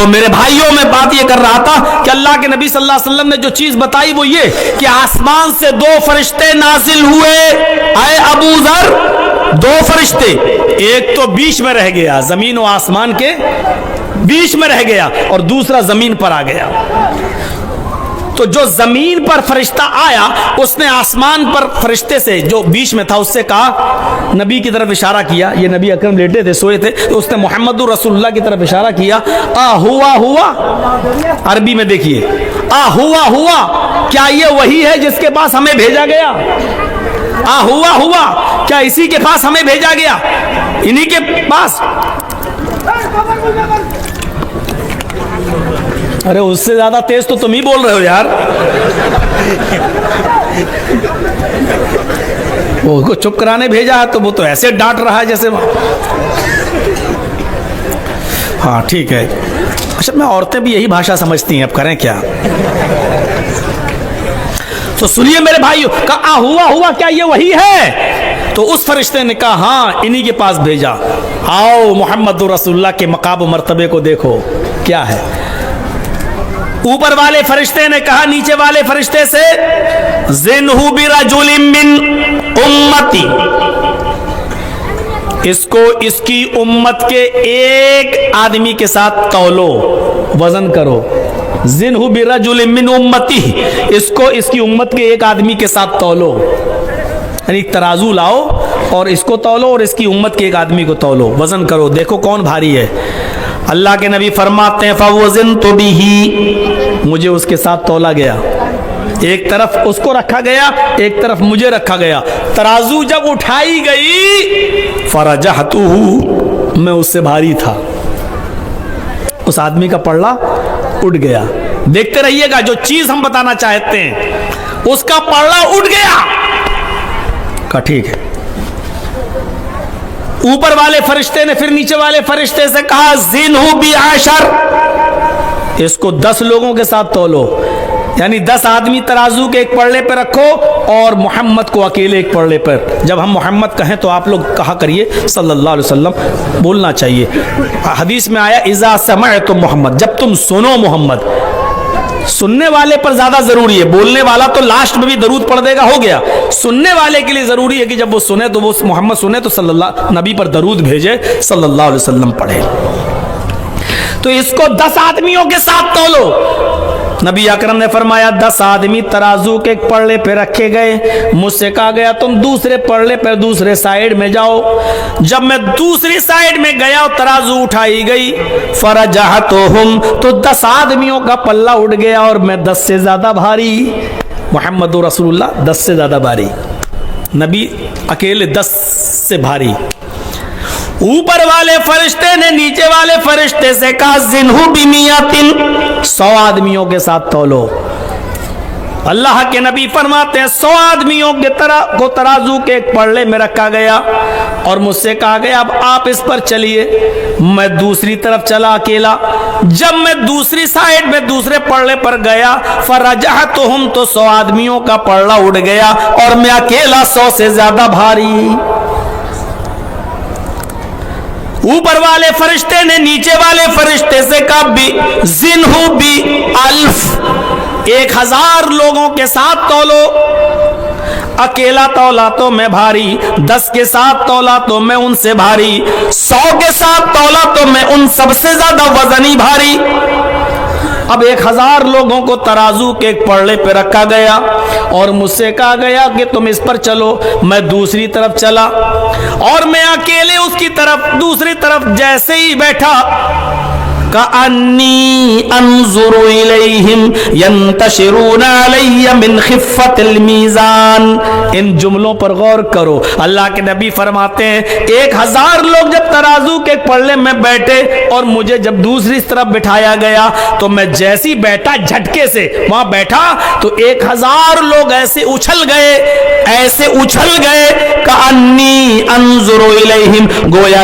تو میرے بھائیوں میں بات یہ کر رہا تھا کہ اللہ کے نبی صلی اللہ علیہ وسلم نے جو چیز بتائی وہ یہ کہ آسمان سے 2 فرشتے نازل ہوئے، اے ابو ذر 2 فرشتے، ایک تو بیچ میں رہ گیا، زمین و آسمان کے بیچ میں رہ گیا، اور دوسرا زمین پر آ گیا۔ تو جو زمین پر فرشتہ آیا اس نے آسمان پر فرشتے سے جو بیچ میں تھا اس سے کہا، نبی کی طرف اشارہ کیا، یہ نبی اکرم لیٹے تھے سوئے تھے، تو اس نے محمد رسول اللہ کی طرف اشارہ کیا، ہوا عربی میں دیکھیے، ہوا کیا یہ وہی ہے جس کے پاس ہمیں بھیجا گیا؟ ہوا کیا اسی کے پاس ہمیں بھیجا گیا؟ انہی کے پاس؟ ارے اس سے زیادہ تیز تو تم ہی بول رہے ہو یار۔ وہ کو چپ کرانے بھیجا ہے تو وہ تو ایسے ڈانٹ رہا ہے جیسے، ہاں ٹھیک ہے۔ اچھا میں عورتیں بھی یہی بھاشا سمجھتی ہیں، اب کریں کیا؟ تو سنیے میرے بھائیو، کہا ہوا کیا یہ وہی ہے؟ تو اس فرشتے نے کہا ہاں انہی کے پاس بھیجا۔ آؤ محمد رسول اللہ کے مقام و مرتبے کو دیکھو کیا ہے۔ اوپر والے فرشتے نے کہا نیچے والے فرشتے سے، زنہ برجل من امتی، اس کو اس کی امت کے ایک آدمی کے ساتھ تولو، وزن کرو۔ زنہ برجل من امتی، اس کو اس کی امت کے ایک آدمی کے ساتھ تولو، یعنی ایک ترازو لاؤ اور اس کو تولو اور اس کی امت کے ایک آدمی کو تولو، وزن کرو، دیکھو کون بھاری ہے۔ اللہ کے نبی فرماتے ہیں فَوَزِنْتُ بِهِ، مجھے اس کے ساتھ تولا گیا، ایک طرف اس کو رکھا گیا ایک طرف مجھے رکھا گیا، ترازو جب اٹھائی گئی فَرَجَحْتُهُ، میں اس سے بھاری تھا، اس آدمی کا پلڑا اٹھ گیا۔ دیکھتے رہیے گا جو چیز ہم بتانا چاہتے ہیں، اس کا پلڑا اٹھ گیا، کہا ٹھیک ہے۔ اوپر والے فرشتے نے پھر نیچے والے فرشتے سے کہا زنہ بعشر، اس کو 10 لوگوں کے ساتھ تولو، یعنی 10 آدمی ترازو کے ایک پلڑے پہ رکھو اور محمد کو اکیلے ایک پلڑے پر۔ جب ہم محمد کہیں تو آپ لوگ کہا کریے صلی اللہ علیہ وسلم، بولنا چاہیے۔ حدیث میں آیا اذا سمعتم محمد، جب تم سنو محمد۔ سننے والے پر زیادہ ضروری ہے، بولنے والا تو لاسٹ میں بھی درود پڑھ دے گا، ہو گیا۔ سننے والے کے لیے ضروری ہے کہ جب وہ سنے تو وہ محمد سنے تو صلی اللہ نبی پر درود بھیجے، صلی اللہ علیہ وسلم پڑھے۔ تو اس کو 10 آدمیوں کے ساتھ تولو۔ نبی اکرم نے فرمایا 10 آدمی ترازو کے ایک پلڑے پہ رکھے گئے، مجھ سے کہا گیا تم دوسرے پلڑے پہ دوسرے سائیڈ میں جاؤ۔ جب میں دوسری سائیڈ میں گیا ترازو اٹھائی گئی، فرجحتہم، تو 10 آدمیوں کا پلہ اٹھ گیا اور میں 10 سے زیادہ بھاری، محمد رسول اللہ 10 سے زیادہ بھاری، نبی اکیلے 10 سے بھاری۔ اوپر والے فرشتے نے نیچے والے فرشتے سے کہا زنہ بمیۃ، 100 آدمیوں کے ساتھ تولو۔ اللہ کے نبی فرماتے ہیں 100 آدمیوں کے طرح کو ترازو کے ایک پلڑے میں رکھا گیا اور مجھ سے کہا گیا اب آپ اس پر چلیے۔ میں دوسری طرف چلا اکیلا، جب میں دوسری سائیڈ میں دوسرے پلڑے پر گیا فرجحتہم، تو 100 آدمیوں کا پلڑا اڑ گیا اور میں اکیلا 100 سے زیادہ بھاری۔ اوپر والے فرشتے نے نیچے والے فرشتے سے کہا زنہ بِأَلْفٍ، 1000 لوگوں کے ساتھ تولو۔ اکیلا تولا تو میں بھاری، 10 کے ساتھ تولا تو میں ان سے بھاری، 100 کے ساتھ تولا تو میں ان سب سے زیادہ وزنی بھاری۔ اب 1000 لوگوں کو ترازو کے ایک پلڑے پہ رکھا گیا اور مجھ سے کہا گیا کہ تم اس پر چلو۔ میں دوسری طرف چلا اور میں اکیلے اس کی طرف دوسری طرف جیسے ہی بیٹھا کأنی انظر الیہم ینتشرون علی من خفت المیزان۔ ان جملوں پر غور کرو، اللہ کے نبی فرماتے ہیں 1000 لوگ جب ترازو کے پلڑے میں بیٹھے اور مجھے جب دوسری طرف بٹھایا گیا تو میں جیسی بیٹھا جھٹکے سے وہاں بیٹھا تو 1000 لوگ ایسے اچھل گئے کأنی انظر الیہم، گویا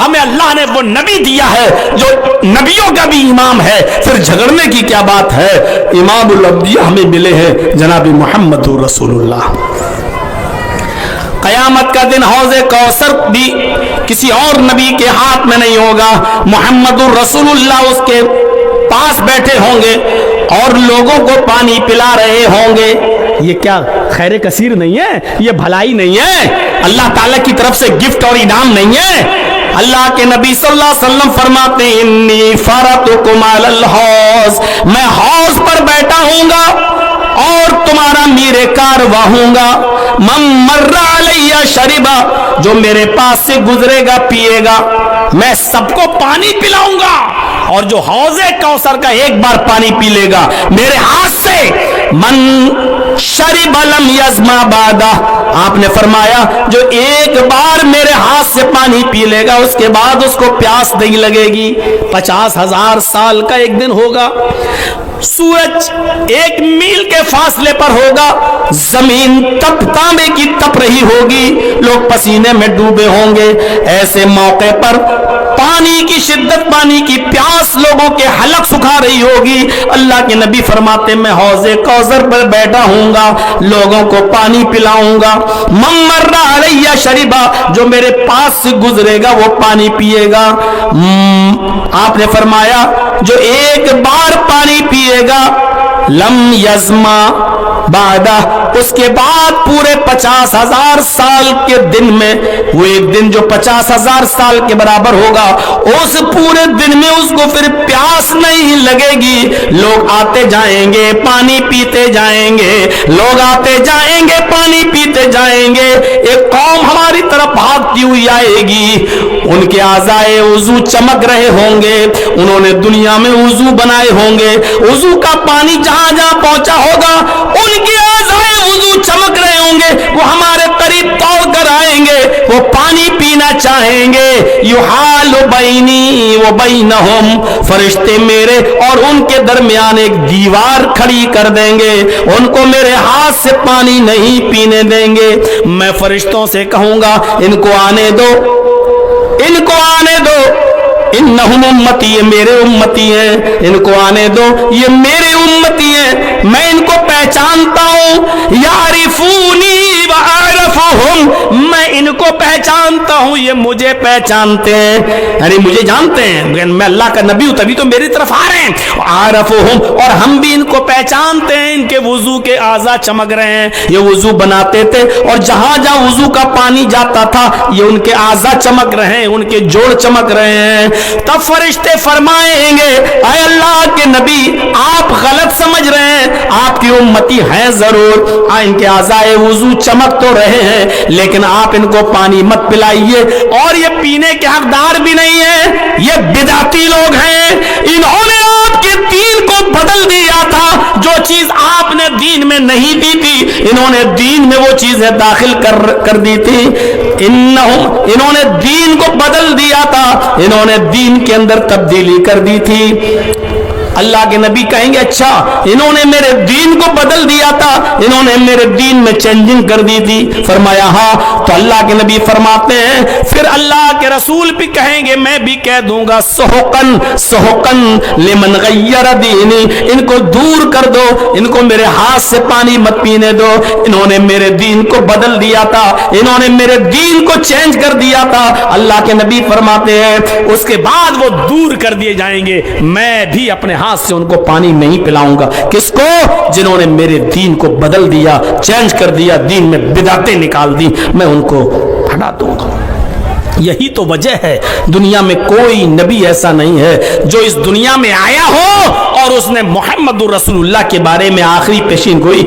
ہمیں اللہ نے وہ نبی دیا ہے جو نبیوں کا بھی امام ہے, پھر جھگڑنے کی کیا بات ہے. امام الانبیاء ہمیں ملے ہیں جناب محمد رسول اللہ. قیامت کا دن حوض کوثر بھی کسی اور نبی کے ہاتھ میں نہیں ہوگا, محمد الرسول اللہ اس کے پاس بیٹھے ہوں گے اور لوگوں کو پانی پلا رہے ہوں گے. یہ کیا خیر کثیر نہیں ہے, یہ بھلائی نہیں ہے, اللہ تعالیٰ کی طرف سے گفٹ اور انعام نہیں ہے. اللہ کے نبی صلی اللہ علیہ وسلم فرماتے ہیں انی فرطکم علی الحوض, میں حوض پر بیٹھا ہوں گا اور تمہارا میرے کارواں ہوں گا. من مر علی شربا, جو میرے پاس سے گزرے گا پیے گا, میں سب کو پانی پلاؤں گا, اور جو حوض کوثر کا ایک بار پانی پی لے گا میرے ہاتھ سے, من شرب لم یظما بعدہ, آپ نے فرمایا جو ایک بار میرے ہاتھ سے پانی پی لے گا اس کے بعد اس کو پیاس نہیں لگے گی. 50,000 سال کا ایک دن ہوگا, سورج 1 میل کے فاصلے پر ہوگا, زمین تانبے کی تپ رہی ہوگی, لوگ پسینے میں ڈوبے ہوں گے. ایسے موقع پر پانی کی شدت, پانی کی پیاس لوگوں کے حلق سکھا رہی ہوگی. اللہ کے نبی فرماتے میں حوض کوثر پر بیٹھا ہوں گا, لوگوں کو پانی پلاؤں گا. من مر علی شربا, جو میرے پاس سے گزرے گا وہ پانی پیے گا. آپ نے فرمایا جو ایک بار پانی پیے گا لم یظما بعدہ, اس کے بعد پورے 50,000 سال کے دن میں, وہ ایک دن جو 50,000 سال کے برابر ہوگا, اس پورے دن میں اس کو پھر پیاس نہیں لگے گی. لوگ آتے جائیں گے پانی پیتے جائیں گے, لوگ آتے جائیں گے پانی پیتے جائیں گے. ایک قوم ہماری طرف بھاگتی ہوئی آئے گی, ان کے اعضائے وضو چمک رہے ہوں گے, انہوں نے دنیا میں وضو بنائے ہوں گے, وضو کا پانی جہاں جہاں پہنچا ہوگا ان کے اعضائے وضو چمک رہے ہوں گے, وہ ہمارے قریب دوڑ کر آئیں گے, وہ پانی پینا چاہیں گے. یحال بینی و بینہم, فرشتے میرے اور ان کے درمیان ایک دیوار کھڑی کر دیں گے, ان کو میرے ہاتھ سے پانی نہیں پینے دیں گے. میں فرشتوں سے کہوں گا ان کو آنے دو, ان کو آنے دو, انہم امتی, یہ میرے امتی ہیں, ان کو آنے دو, یہ میرے امتی ہیں, میں ان کو پہچانتا ہوں. یعرفونی واعرفہم, میں ان کو پہچانتا ہوں, یہ مجھے پہچانتے ہیں, یعنی مجھے جانتے ہیں, میں اللہ کا نبی ہوں تبھی تو میری طرف آ رہے ہیں. عارفہم, اور ہم بھی ان کو پہچانتے ہیں, ان کے وضو کے اعضاء چمک رہے ہیں, یہ وضو بناتے تھے اور جہاں جہاں وضو کا پانی جاتا تھا یہ ان کے اعضاء چمک رہے ہیں, ان کے جوڑ چمک رہے ہیں. تب فرشتے فرمائیں گے اے اللہ کے نبی آپ غلط سمجھ رہے ہیں, آپ کی امتی ہیں ضرور, ان کے اعضائے وضو چمک تو رہے ہیں لیکن آپ ان کو پانی مت پلائیے, اور یہ پینے کے حقدار بھی نہیں ہیں, یہ بدعتی لوگ ہیں, انہوں نے آپ کے دین کو بدل دیا تھا, جو چیز آپ نے دین میں نہیں دی تھی انہوں نے دین میں وہ چیزیں داخل کر دی تھی. انہوں نے دین کو بدل دیا تھا, انہوں نے دین کے اندر تبدیلی کر دی تھی. اللہ کے نبی کہیں گے اچھا انہوں نے میرے دین کو بدل دیا تھا, انہوں نے میرے دین میں چینجنگ کر دی تھی. فرمایا ہاں. تو اللہ کے نبی فرماتے ہیں پھر اللہ کے رسول بھی کہیں گے میں بھی کہہ دوں گا سحقن سحقن لمن غیر دینی, ان کو دور کر دو, ان کو میرے ہاتھ سے پانی مت پینے دو, انہوں نے میرے دین کو بدل دیا تھا, انہوں نے میرے دین کو چینج کر دیا تھا. اللہ کے نبی فرماتے ہیں اس کے بعد وہ دور کر دیے جائیں گے, میں بھی اپنے ہاتھ سے ان کو پانی نہیں پلاؤں گا. کس کو؟ جنہوں نے میرے دین کو بدل دیا, چینج کر دیا, دین میں بدعتیں نکال دی, میں ان کو ہٹا دوں گا. یہی تو وجہ ہے دنیا میں کوئی نبی ایسا نہیں ہے جو اس دنیا میں آیا ہو اور اس نے محمد رسول اللہ کے بارے میں آخری پیشین گوئی